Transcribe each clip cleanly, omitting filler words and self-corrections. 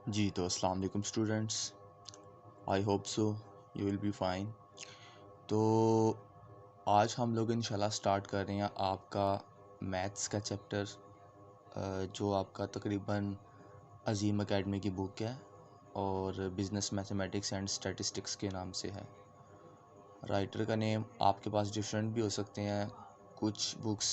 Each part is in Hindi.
जी तो अस्सलाम वालेकुम students. I hope so you will be fine. तो आज हम लोग इंशाल्लाह स्टार्ट कर रहे हैं आपका मैथ्स का चैप्टर, जो आपका तकरीबन अजीम एकेडमी की बुक है और बिज़नेस मैथमेटिक्स एंड स्टैटिस्टिक्स के नाम से है। राइटर का नेम आपके पास डिफरेंट भी हो सकते हैं। कुछ बुक्स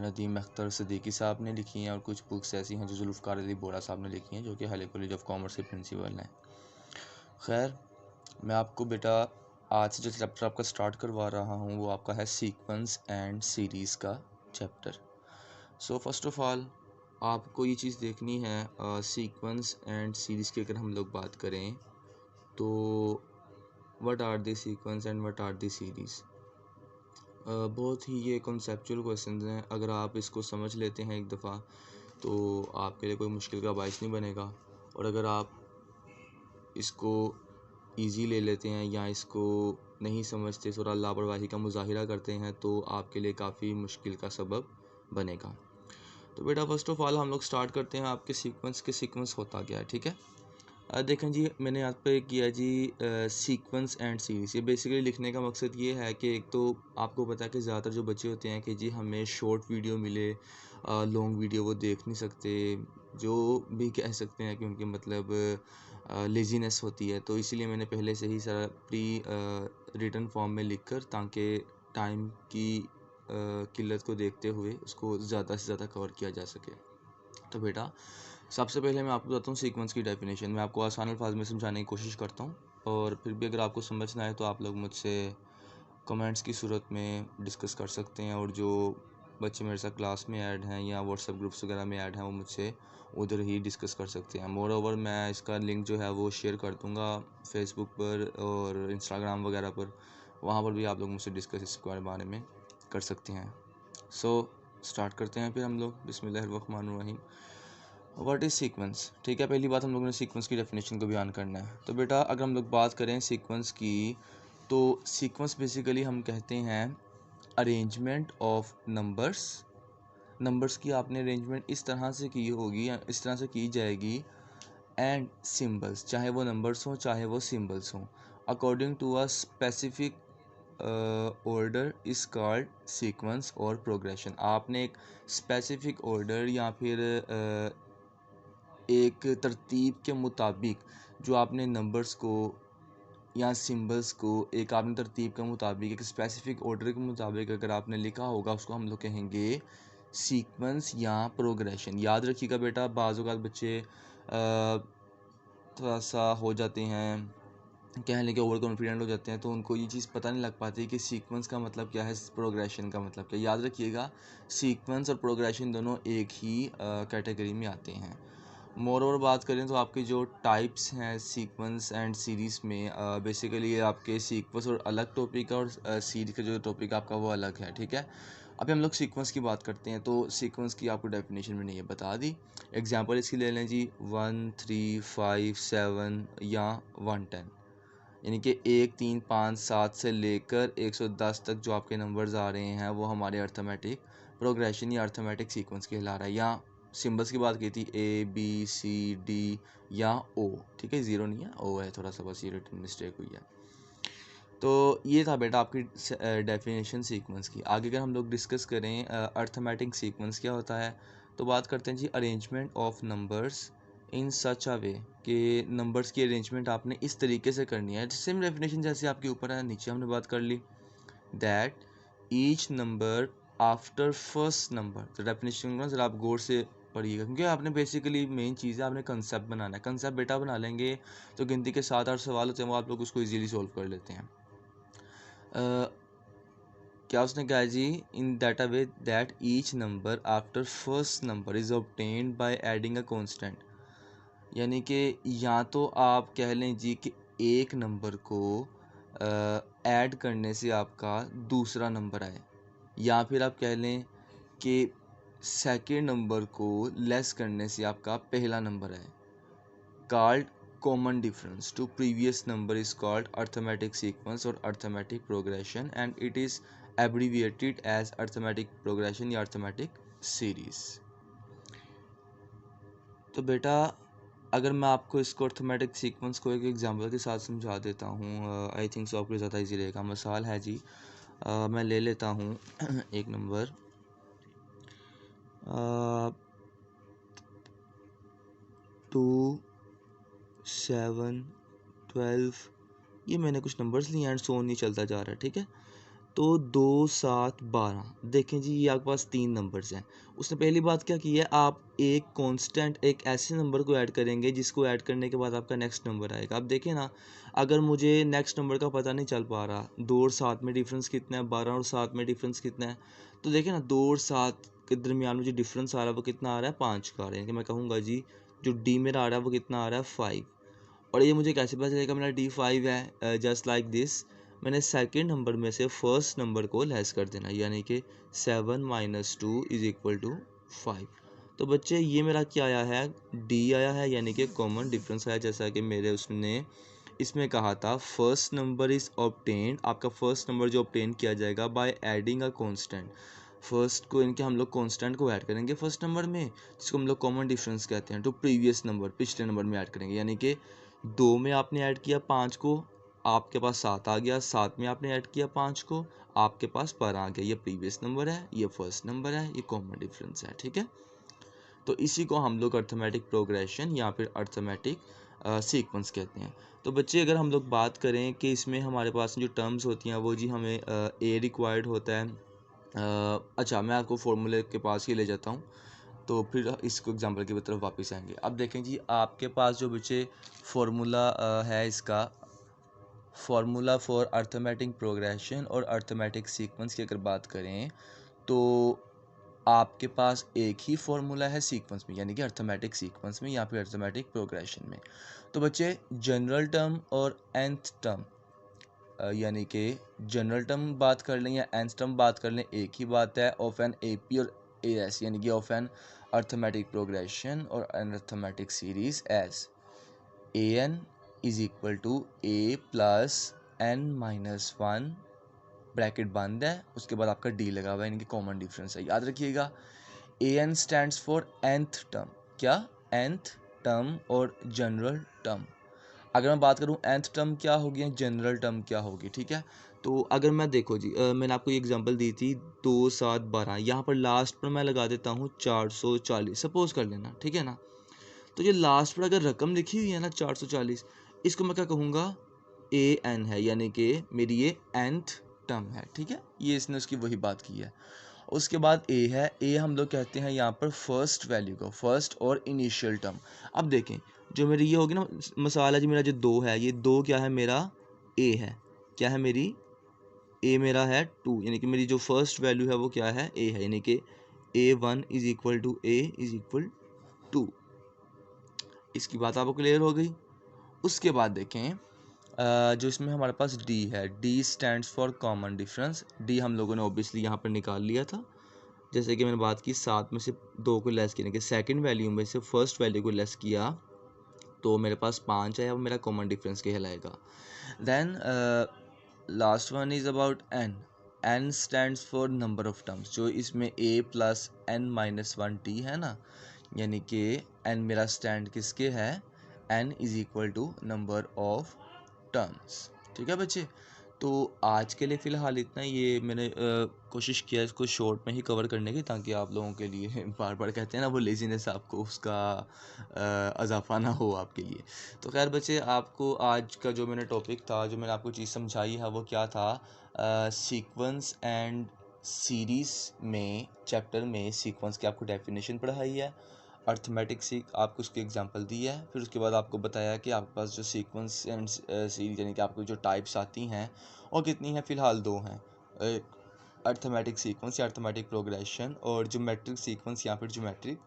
नदीम अख्तर सिद्दीकी साहब ने लिखी हैं और कुछ बुक्स ऐसी हैं जो जुल्फ़कार अली बोरा साहब ने लिखी हैं, जो कि हाली कॉलेज ऑफ कॉमर्स के प्रिंसिपल हैं। खैर, मैं आपको बेटा आज से जो चैप्टर आपका स्टार्ट करवा रहा हूँ वो आपका है सीक्वेंस एंड सीरीज़ का chapter. So first of all आपको ये चीज़ देखनी है, सीक्वेंस एंड सीरीज़ की अगर हम लोग बात करें तो what are the sequence and what are the series. बहुत ही ये कॉन्सेप्चुअल क्वेश्चंस हैं। अगर आप इसको समझ लेते हैं एक दफ़ा तो आपके लिए कोई मुश्किल का बायस नहीं बनेगा, और अगर आप इसको इजी ले लेते हैं या इसको नहीं समझते, थोड़ा लापरवाही का मुजाहिरा करते हैं, तो आपके लिए काफ़ी मुश्किल का सबब बनेगा। तो बेटा फर्स्ट ऑफ ऑल हम लोग स्टार्ट करते हैं आपके सीक्वेंस के। सीक्वेंस होता क्या है, ठीक है। देखें जी, मैंने यहाँ पे किया जी सीक्वेंस एंड सीरीज़। ये बेसिकली लिखने का मकसद ये है कि एक तो आपको पता है कि ज़्यादातर जो बच्चे होते हैं कि जी हमें शॉर्ट वीडियो मिले, लॉन्ग वीडियो वो देख नहीं सकते, जो भी कह सकते हैं कि उनके मतलब लेज़ीनेस होती है। तो इसीलिए मैंने पहले से ही सारा प्री रिटन फॉर्म में लिख कर, ताकि टाइम की किल्लत को देखते हुए उसको ज़्यादा से ज़्यादा कवर किया जा सके। तो बेटा सबसे पहले मैं आपको बताता हूँ सीक्वेंस की डेफिनेशन। मैं आपको आसान अल्फाज में समझाने की कोशिश करता हूँ, और फिर भी अगर आपको समझ ना आए तो आप लोग मुझसे कमेंट्स की सूरत में डिस्कस कर सकते हैं, और जो बच्चे मेरे साथ क्लास में ऐड हैं या व्हाट्सएप ग्रुप्स वगैरह में ऐड हैं वो मुझसे उधर ही डिस्कस कर सकते हैं। मोर ओवर मैं इसका लिंक जो है वो शेयर कर दूँगा फेसबुक पर और इंस्टाग्राम वगैरह पर, वहाँ पर भी आप लोग मुझसे डिस्कस इसके बारे में कर सकते हैं। सो स्टार्ट करते हैं फिर हम लोग। बिस्मिल्लाहिर्रहमानिर्रहीम। व्हाट इज़ सीक्वेंस, ठीक है। पहली बात हम लोगों ने सीक्वेंस की डेफिनेशन को बयान करना है। तो बेटा अगर हम लोग बात करें सीक्वेंस की, तो सीक्वेंस बेसिकली हम कहते हैं अरेंजमेंट ऑफ नंबर्स। नंबर्स की आपने अरेंजमेंट इस तरह से की होगी या इस तरह से की जाएगी, एंड सिंबल्स, चाहे वो नंबर्स हों चाहे वो सिंबल्स हों, according to a specific order is called sequence और प्रोग्रेशन। आपने एक स्पेसिफिक ऑर्डर या फिर एक तरतीब के मुताबिक जो आपने नंबर्स को या सिंबल्स को एक आपने तरतीब के मुताबिक एक स्पेसिफिक ऑर्डर के मुताबिक अगर आपने लिखा होगा, उसको हम लोग कहेंगे सीक्वेंस या प्रोग्रेशन। याद रखिएगा बेटा, बाज़ औक़ात बच्चे थोड़ा सा हो जाते हैं, कहने के ओवर कॉन्फिडेंट हो जाते हैं, तो उनको ये चीज़ पता नहीं लग पाती कि सीक्वेंस का मतलब क्या है, प्रोग्रेशन का मतलब क्या। याद रखिएगा, सीक्वेंस और प्रोग्रेशन दोनों एक ही कैटेगरी में आते हैं। मोर ओवर बात करें तो आपके जो टाइप्स हैं सीक्वेंस एंड सीरीज़ में, बेसिकली ये आपके सीक्वेंस और अलग टॉपिक है, और सीरीज का जो टॉपिक आपका वो अलग है, ठीक है। अभी हम लोग सीक्वेंस की बात करते हैं। तो सीक्वेंस की आपको डेफिनेशन मैंने ये बता दी। एग्जांपल इसकी ले लें जी, 1 3 5 7 या 1 10, यानी कि 1 3 5 7 से लेकर 110 तक जो आपके नंबर्स आ रहे हैं वो हमारे अर्थमेटिक प्रोग्रेशन या अर्थमेटिक सीक्वेंस कहला रहा है। या सिंबल्स की बात की थी, ए बी सी डी या ओ, ठीक है, ज़ीरो नहीं है, ओ है, थोड़ा सा बस ये रिटन मिस्टेक हुई है। तो ये था बेटा आपकी डेफिनेशन सीक्वेंस की। आगे अगर हम लोग डिस्कस करें अर्थमेटिक सीक्वेंस क्या होता है, तो बात करते हैं जी अरेंजमेंट ऑफ नंबर्स इन सच अ वे, कि नंबर्स की अरेंजमेंट आपने इस तरीके से करनी है। सेम डेफिनेशन जैसे आपके ऊपर है, नीचे हमने बात कर ली, that each number after first number. तो डेफिनेशन को ज़रा आप गौर से पढ़िएगा, क्योंकि आपने बेसिकली मेन चीज़ है, आपने कंसेप्ट बनाना है। कंसेप्ट बेटा बना लेंगे तो गिनती के 7 8 सवाल होते हैं वो आप लोग उसको ईजिली सॉल्व कर लेते हैं। क्या उसने कहा जी, in that a way that each number after first number is obtained by adding a constant. यानी कि या तो आप कह लें जी कि एक नंबर को ऐड करने से आपका दूसरा नंबर आए, या फिर आप कह लें कि सेकेंड नंबर को लेस करने से आपका पहला नंबर आए। Called common difference to previous number is called arithmetic sequence or arithmetic progression, and it is abbreviated as arithmetic progression या arithmetic series। तो बेटा अगर मैं आपको इसको अर्थमेटिक सीक्वेंस को एक एग्जांपल के साथ समझा देता हूँ, आई थिंक सो आपको ज़्यादा इजी रहेगा। मिसाल है जी, मैं ले लेता हूँ एक नंबर 2, 7, 12, ये मैंने कुछ नंबर्स लिए एंड सो ऑन, नहीं चलता जा रहा है, ठीक है। तो 2, 7, 12, देखें जी ये आपके पास 3 नंबर्स हैं। उसने पहली बात क्या की है, आप एक कांस्टेंट एक ऐसे नंबर को ऐड करेंगे जिसको ऐड करने के बाद आपका नेक्स्ट नंबर आएगा। अब देखें ना, अगर मुझे नेक्स्ट नंबर का पता नहीं चल पा रहा, 2 और 7 में डिफरेंस कितना है, 12 और 7 में डिफरेंस कितना है, तो देखें ना 2 और 7 के दरमियान में जो डिफरेंस आ रहा है वो कितना आ रहा है, 5 का आ रहा है। कि मैं कहूँगा जी जो डी मेरा आ रहा है वो कितना आ रहा है, 5। और ये मुझे कैसे पता चलेगा मेरा D5 है, जस्ट लाइक दिस, मैंने सेकंड नंबर में से फर्स्ट नंबर को लेस कर देना, यानी कि 7 - 2 = 5। तो बच्चे ये मेरा क्या आया है, D आया है, यानी कि कॉमन डिफरेंस आया। जैसा कि मेरे उसने इसमें कहा था फर्स्ट नंबर इज़ ऑब्टेन्ड, आपका फर्स्ट नंबर जो ऑब्टेन किया जाएगा bye adding a constant. First को इनके हम लोग कांस्टेंट को ऐड करेंगे फर्स्ट नंबर में, जिसको हम लोग कॉमन डिफरेंस कहते हैं, टू प्रीवियस नंबर, पिछले नंबर में ऐड करेंगे। यानी कि 2 में आपने ऐड किया 5 को, आपके पास 7 आ गया, 7 में आपने ऐड किया 5 को, आपके पास पर आ गया। ये प्रीवियस नंबर है, ये फर्स्ट नंबर है, ये कॉमन डिफरेंस है, ठीक है। तो इसी को हम लोग अर्थमेटिक प्रोग्रेशन या फिर अर्थमेटिक सीक्वेंस कहते हैं। तो बच्चे अगर हम लोग बात करें कि इसमें हमारे पास जो टर्म्स होती हैं वो जी हमें ए रिक्वायर्ड होता है। अच्छा, मैं आपको फॉर्मूले के पास ही ले जाता हूँ, तो फिर इसको एग्जांपल की तरफ वापस आएंगे। अब देखें जी, आपके पास जो बच्चे फार्मूला है, इसका फार्मूला फॉर अर्थमेटिक प्रोग्रेशन और अर्थमेटिक सीक्वेंस की अगर बात करें तो आपके पास एक ही फार्मूला है सीक्वेंस में, यानी कि अर्थमेटिक सीक्वेंस में या फिर अर्थमेटिक प्रोग्रेशन में। तो बच्चे जनरल टर्म और nth टर्म, यानी कि जनरल टर्म बात कर लें या nth टर्म बात कर लें, एक ही बात है। ऑफ एन AP और AS, यानी कि ऑफ एन अर्थमेटिक प्रोग्रेशन और an arithmetic series as AN = A + n-1, bracket बंद है, उसके बाद आपका D लगा हुआ है, इनकी कॉमन डिफरेंस है, याद रखिएगा। AN stands for nth term, क्या, nth टर्म और जनरल टर्म। अगर मैं बात करूं nth टर्म क्या होगी या जनरल टर्म क्या होगी, ठीक है। तो अगर मैं देखो जी, मैंने आपको ये एग्जांपल दी थी 2, 7, 12, यहाँ पर लास्ट पर मैं लगा देता हूँ 440, सपोज कर लेना, ठीक है ना। तो ये लास्ट पर अगर रकम लिखी हुई है ना 440, इसको मैं क्या कहूँगा, AN है, यानी कि मेरी ये nth टर्म है, ठीक है। ये इसने उसकी वही बात की है। उसके बाद A है, A हम लोग कहते हैं यहाँ पर फर्स्ट वैल्यू को, फर्स्ट और इनिशियल टर्म। अब देखें जो मेरी ये होगी ना, मसाला जी मेरा जो 2 है, ये 2 क्या है, मेरा A है, क्या है मेरी A मेरा है 2, यानी कि मेरी जो फर्स्ट वैल्यू है वो क्या है, A है, यानी कि A1 = A = 2। इसकी बात आपको क्लियर हो गई। उसके बाद देखें जो इसमें हमारे पास D है, D stands for common difference. D हम लोगों ने ऑब्वियसली यहाँ पर निकाल लिया था, जैसे कि मैंने बात की 7 में से 2 को लेस करने के, सेकंड वैल्यू में से फर्स्ट वैल्यू को लेस किया तो मेरे पास 5 है, वो मेरा कॉमन डिफरेंस कहलाएगा। Then last one is about N stands for number of terms, जो इसमें A + n-1t है ना, यानी कि n मेरा स्टैंड किसके है, n = नंबर ऑफ टर्म्स, ठीक है बच्चे। तो आज के लिए फ़िलहाल इतना, ये मैंने कोशिश किया इसको शॉर्ट में ही कवर करने की, ताकि आप लोगों के लिए बार बार कहते हैं ना वो लेज़ीनेस, आपको उसका इजाफा ना हो आपके लिए। तो खैर बच्चे, आपको आज का जो मैंने टॉपिक था, जो मैंने आपको चीज़ समझाई है, वो क्या था, सीक्वेंस एंड सीरीज़ में चैप्टर में सीक्वेंस की आपको डेफिनेशन पढ़ाई है, अर्थमेटिक आपको उसकी एग्जांपल दी है, फिर उसके बाद आपको बताया कि आपके पास जो सीक्वेंस एंड सीरीज यानी कि आपको जो टाइप्स आती हैं और कितनी हैं, फ़िलहाल 2 हैं, एक अर्थमेटिक सीक्वेंस या अर्थमेटिक प्रोग्रेशन और ज्योमेट्रिक सीक्वेंस या फिर ज्योमेट्रिक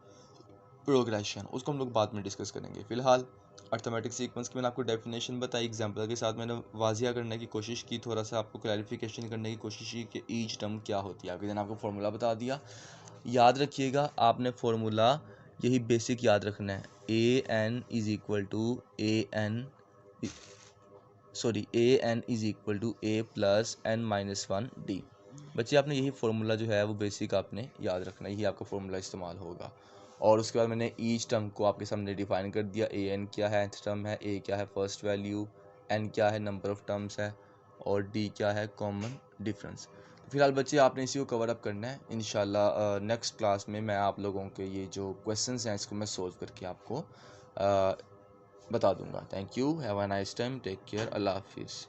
प्रोग्रेशन, उसको हम लोग बाद में डिस्कस करेंगे। फ़िलहाल अर्थमेटिक सीक्वेंस की मैंने आपको डेफिनेशन बताई, एग्जांपल के साथ मैंने वाजिया करने की कोशिश की, थोड़ा सा आपको क्लैरिफिकेशन करने की कोशिश की कि ईच टर्म क्या होती है। आपके आपको फार्मूला बता दिया, याद रखिएगा आपने फार्मूला यही बेसिक याद रखना है, AN = A + n-1d। बच्चे आपने यही फार्मूला जो है वो बेसिक आपने याद रखना है, यही आपका फार्मूला इस्तेमाल होगा। और उसके बाद मैंने ईच टर्म को आपके सामने डिफाइन कर दिया। ए एन क्या है, nth टर्म है, ए क्या है फर्स्ट वैल्यू, एन क्या है नंबर ऑफ टर्म्स है, और डी क्या है कॉमन डिफरेंस। तो फिलहाल बच्चे आपने इसी को कवर अप करना है। इंशाल्लाह नेक्स्ट क्लास में मैं आप लोगों के ये जो क्वेश्चंस हैं इसको मैं सोल्व करके आपको बता दूंगा। Thank you, have a nice time, take care, अल्लाह हाफिज़।